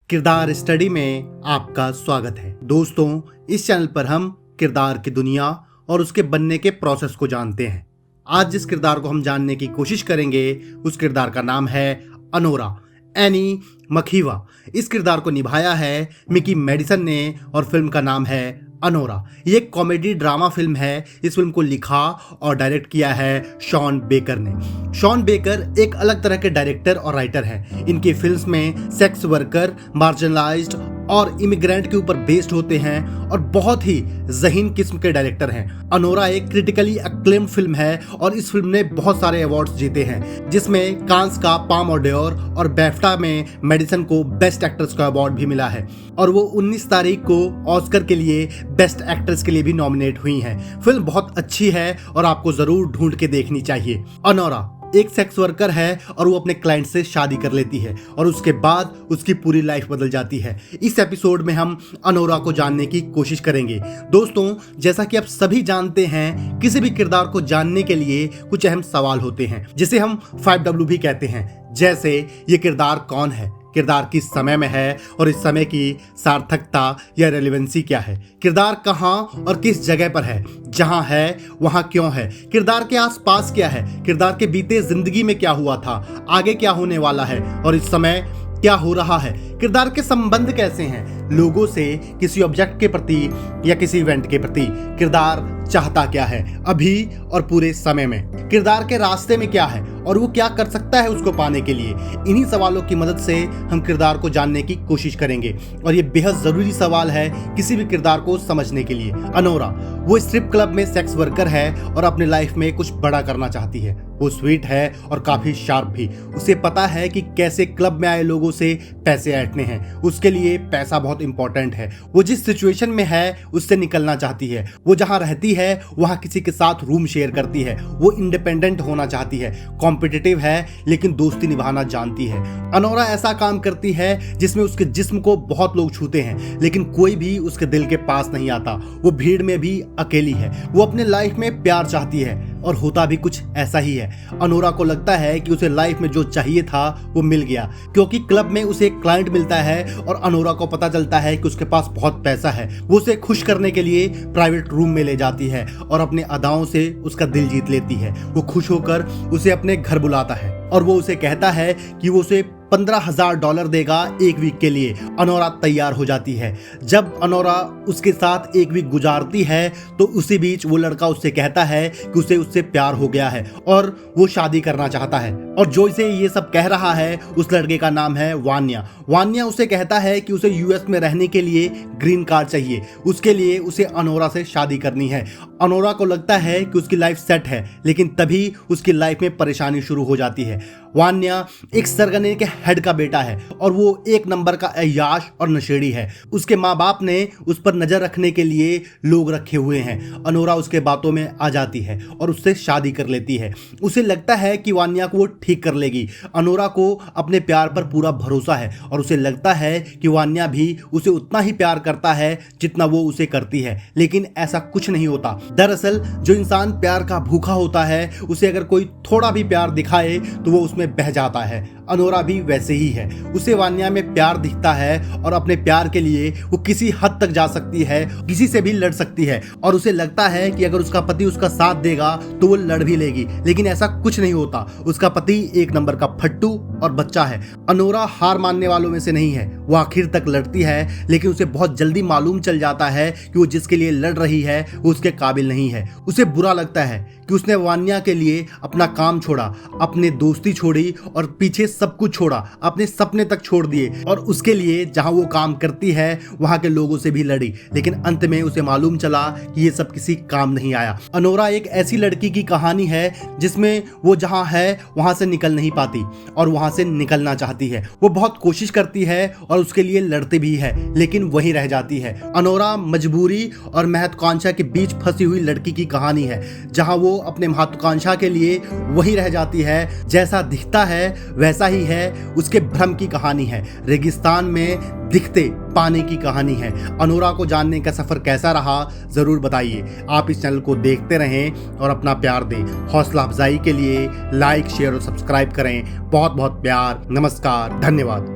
किरदार स्टडी में आपका स्वागत है। दोस्तों, इस चैनल पर हम किरदार की दुनिया और उसके बनने के प्रोसेस को जानते हैं। आज जिस किरदार को हम जानने की कोशिश करेंगे उस किरदार का नाम है अनोरा, एनी मखीवा। इस किरदार को निभाया है मिकी मेडिसन ने और फिल्म का नाम है अनोरा। ये एक कॉमेडी ड्रामा फिल्म है। इस फिल्म को लिखा और डायरेक्ट किया है शॉन बेकर ने। शॉन बेकर एक अलग तरह के डायरेक्टर और राइटर हैं। इनकी फिल्म्स में सेक्स वर्कर, मार्जिनलाइज्ड और इमिग्रेंट के ऊपर बेस्ड होते हैं और बहुत ही ज़हीन किस्म के डायरेक्टर हैं। अनोरा एक क्रिटिकली अक्लेम्ड फिल्म है और इस फिल्म ने बहुत सारे अवार्ड्स जीते हैं, जिसमें कांस का पाम ऑडियोर और बैफ्टा में मेडिसन को बेस्ट एक्ट्रेस का अवार्ड भी मिला है और वो 19 तारीख को ऑस्कर के लिए बेस्ट एक्ट्रेस के लिए भी नॉमिनेट हुई हैं। फिल्म बहुत अच्छी है और आपको जरूर ढूंढ के देखनी चाहिए। अनोरा एक सेक्स वर्कर है और वो अपने क्लाइंट से शादी कर लेती है और उसके बाद उसकी पूरी लाइफ बदल जाती है। इस एपिसोड में हम अनोरा को जानने की कोशिश करेंगे। दोस्तों, जैसा कि आप सभी जानते हैं, किसी भी किरदार को जानने के लिए कुछ अहम सवाल होते हैं, जिसे हम 5W भी कहते हैं। जैसे ये किरदार कौन है, किरदार किस समय में है और इस समय की सार्थकता या रेलेवेंसी क्या है, किरदार कहाँ और किस जगह पर है, जहाँ है वहाँ क्यों है, किरदार के आसपास क्या है, किरदार के बीते जिंदगी में क्या हुआ था, आगे क्या होने वाला है और इस समय क्या हो रहा है, किरदार के संबंध कैसे हैं लोगों से, किसी ऑब्जेक्ट के प्रति या किसी इवेंट के प्रति, किरदार चाहता क्या है अभी और पूरे समय में, किरदार के रास्ते में क्या है और वो क्या कर सकता है उसको पाने के लिए। इन्हीं सवालों की मदद से हम किरदार को जानने की कोशिश करेंगे और ये बेहद जरूरी सवाल है किसी भी किरदार को समझने के लिए। अनोरा वो स्ट्रिप क्लब में सेक्स वर्कर है और अपने लाइफ में कुछ बड़ा करना चाहती है। वो स्वीट है और काफी शार्प भी। उसे पता है कि कैसे क्लब में आए लोगों से पैसे ऐंठने हैं। उसके लिए पैसा बहुत इंपॉर्टेंट है। वो जिस सिचुएशन में है उससे निकलना चाहती है। वो जहाँ रहती है वहाँ किसी के साथ रूम शेयर करती है। वो इंडिपेंडेंट होना चाहती है, कॉम्पिटिटिव है लेकिन दोस्ती निभाना जानती है। अनोरा ऐसा काम करती है जिसमें उसके जिस्म को बहुत लोग छूते हैं लेकिन कोई भी उसके दिल के पास नहीं आता। वो भीड़ में भी अकेली है। वो अपने लाइफ में प्यार चाहती है और होता भी कुछ ऐसा ही है। अनोरा को लगता है कि उसे लाइफ में जो चाहिए था वो मिल गया, क्योंकि क्लब में उसे एक क्लाइंट मिलता है और अनोरा को पता चलता है कि उसके पास बहुत पैसा है। वो उसे खुश करने के लिए प्राइवेट रूम में ले जाती है और अपने अदाओं से उसका दिल जीत लेती है। वो खुश होकर उसे अपने घर बुलाता है और वो उसे कहता है कि वो उसे $15,000 देगा एक वीक के लिए। अनोरा तैयार हो जाती है। जब अनोरा उसके साथ एक वीक गुजारती है तो उसी बीच वो लड़का उससे कहता है कि उसे उससे प्यार हो गया है और वो शादी करना चाहता है। और जो इसे ये सब कह रहा है उस लड़के का नाम है वान्या। वान्या उसे कहता है कि उसे यूएस में रहने के लिए ग्रीन कार्ड चाहिए। उसके लिए उसे अनोरा से शादी करनी है। अनोरा को लगता है कि उसकी लाइफ सेट है, लेकिन तभी उसकी लाइफ में परेशानी शुरू हो जाती है। वान्या एक सरगने के हेड का बेटा है और वो एक नंबर का अय्याश और नशेड़ी है। उसके माँ बाप ने उस पर नजर रखने के लिए लोग रखे हुए हैं। अनोरा उसके बातों में आ जाती है और उससे शादी कर लेती है। उसे लगता है कि वान्या को वो ठीक कर लेगी। अनोरा को अपने प्यार पर पूरा भरोसा है और उसे लगता है कि वान्या भी उसे उतना ही प्यार करता है जितना वो उसे करती है, लेकिन ऐसा कुछ नहीं होता। दरअसल जो इंसान प्यार का भूखा होता है उसे अगर कोई थोड़ा भी प्यार दिखाए तो वो उसमें बह जाता है। अनोरा भी वैसे ही है। उसे वान्या में प्यार दिखता है और अपने प्यार के लिए वो किसी हद तक जा सकती है, किसी से भी लड़ सकती है और उसे लगता है कि अगर उसका पति उसका साथ देगा तो वो लड़ भी लेगी, लेकिन ऐसा कुछ नहीं होता। उसका पति एक नंबर का फट्टू और बच्चा है। अनोरा हार मानने वालों में से नहीं है। वो आखिर तक लड़ती है, लेकिन उसे बहुत जल्दी मालूम चल जाता है कि वो जिसके लिए लड़ रही है वो उसके काबिल नहीं है। उसे बुरा लगता है कि उसने वान्या के लिए अपना काम छोड़ा, अपने दोस्ती छोड़ी और पीछे सब कुछ छोड़ा, अपने सपने तक छोड़ दिए और उसके लिए जहां वो काम करती है वहां के लोगों से भी लड़ी, लेकिन अंत में उसे मालूम चला कि ये सब किसी काम नहीं आया। अनोरा एक ऐसी लड़की की कहानी है जिसमें वो जहां है वहां से निकल नहीं पाती और वहां से निकलना चाहती है। वो बहुत कोशिश करती है और उसके लिए लड़ती भी है, लेकिन वहीं रह जाती है। अनोरा मजबूरी और महत्वाकांक्षा के बीच फंसी हुई लड़की की कहानी है, जहां वो अपने महत्वाकांक्षा के लिए वहीं रह जाती है। जैसा दिखता है वैसा ही है, उसके भ्रम की कहानी है। रेगिस्तान में दिखते पाने की कहानी है। अनोरा को जानने का सफर कैसा रहा जरूर बताइए। आप इस चैनल को देखते रहें और अपना प्यार दें। हौसला अफजाई के लिए लाइक, शेयर और सब्सक्राइब करें। बहुत बहुत प्यार। नमस्कार, धन्यवाद।